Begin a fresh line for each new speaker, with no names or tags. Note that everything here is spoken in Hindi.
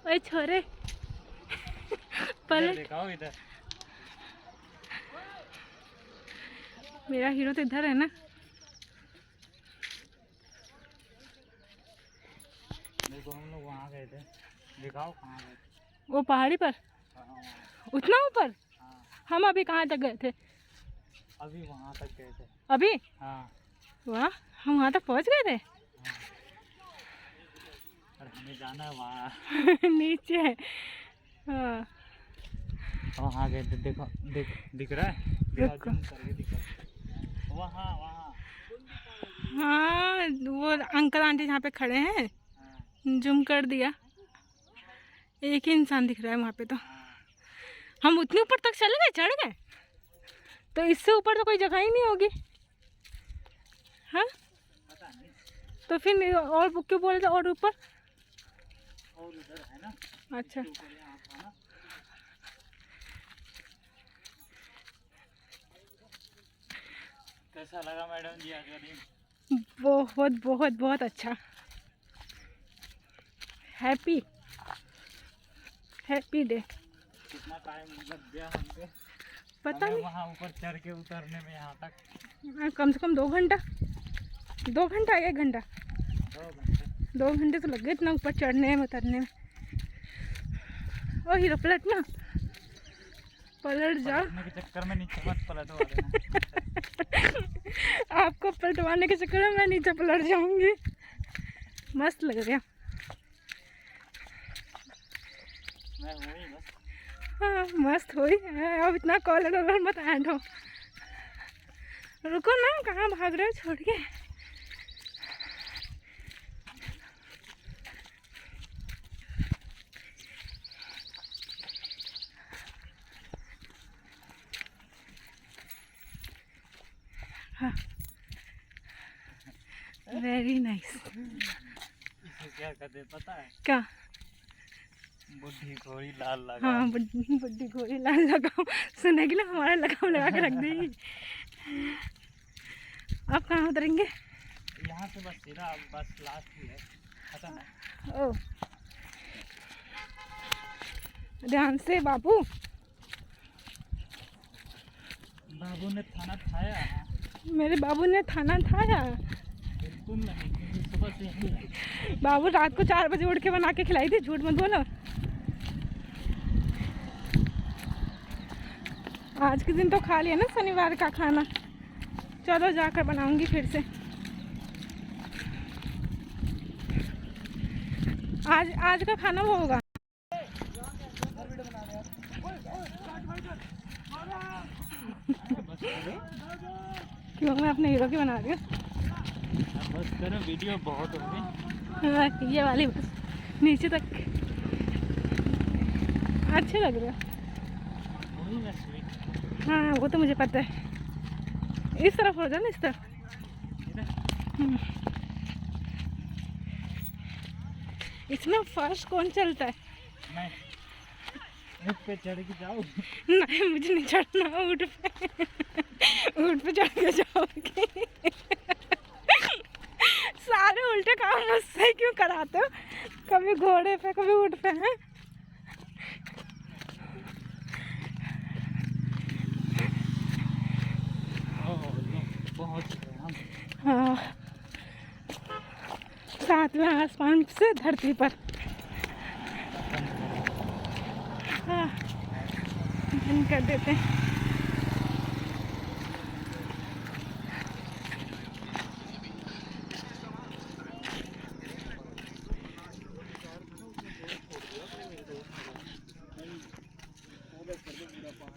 ओए छोरे पलट।
दिखाओ इधर।
मेरा हीरो तो इधर है ना।
देखो हम लोग वहाँ गए थे। दिखाओ कहाँ गए थे।
वो पहाड़ी पर उतना ऊपर। हम अभी कहाँ तक गए थे?
अभी वहाँ तक गए थे।
अभी?
हाँ।
वाह, हम वहाँ तक पहुँच गए थे।
हाँ। और हमें जाना है वहाँ।
नीचे है। हाँ
वहाँ गए थे। देखो दिख रहा है।
देखो।
वहाँ वहाँ।
हाँ वो अंकल आंटी जहाँ पे खड़े हैं।
हाँ।
जूम कर दिया, एक ही इंसान दिख रहा है वहाँ पे। तो हम उतने ऊपर तक चले गए, चढ़ गए। तो इससे ऊपर तो कोई जगह ही नहीं होगी। हाँ तो फिर और क्यों बोले थे और ऊपर?
और उधर है ना।
अच्छा
कैसा लगा मैडम जी आज?
बहुत बहुत बहुत अच्छा। Happy day.
कितना टाइम लग गया हमको
पता नहीं
वहाँ ऊपर चढ़ के उतरने में। यहाँ तक
कम से कम 2 घंटा, 1 घंटा। 2 घंटे तो लग गए इतना ऊपर चढ़ने में उतरने में। ओ हीरो पलट ना, पलट जा।
पलटने के चक्कर में नीचे मत पलटवा देना।
आपको पलटवाने के चक्कर में मैं नीचे पलट जाऊंगी। मस्त लग रहा।
मैं वही बस।
हाँ मस्त हुई। अब इतना कॉलर वॉलर मत ऐड हो। रुको ना, कहाँ भाग रहे हो छोड़ के? हाँ वेरी नाइस।
इसे क्या कहते हैं पता है?
क्या?
बुढ़ी घोड़ी लाल लगाओ।
हाँ बुढ़ी घोड़ी लाल लगाओ। सुनेगी ना, हमारा लगाम लगा के रख देगी। आप कहाँ उतरेंगे?
यहाँ से बस सीधा, बस लास्ट ही है। पता नहीं।
ओ ध्यान से बाबू।
बाबू ने खाना खाया?
मेरे बाबू ने खाना खाया?
बिल्कुल नहीं, सुबह से यही है।
बाबू रात को 4 बजे उठ के बना के खिलाई थी, झूठ मत बोलो। आज के दिन तो खा लिया ना शनिवार का खाना। चलो जाकर बनाऊंगी फिर से। आज का खाना वो होगा। क्यों? मैं अपने हीरो की बना रही हूँ।
बस करो, वीडियो बहुत हो गई।
हाँ ये वाली बस नीचे तक अच्छे लग रहे हो। हाँ वो तो मुझे पता है। इस तरफ हो जाओ ना, इस तरफ। इसमें फर्स्ट कौन चलता है?
मैं ऊँट पे चढ़ के जाओ।
नहीं मुझे नहीं चढ़ना ऊँट पे। ऊँट पे चढ़ के जाओगे। सारे उल्टे काम मुझसे क्यों कराते हो? कभी घोड़े पे कभी ऊँट पे। हैं हाँ, सातवें आसमान से धरती पर। हाँ बंद कर देते हैं।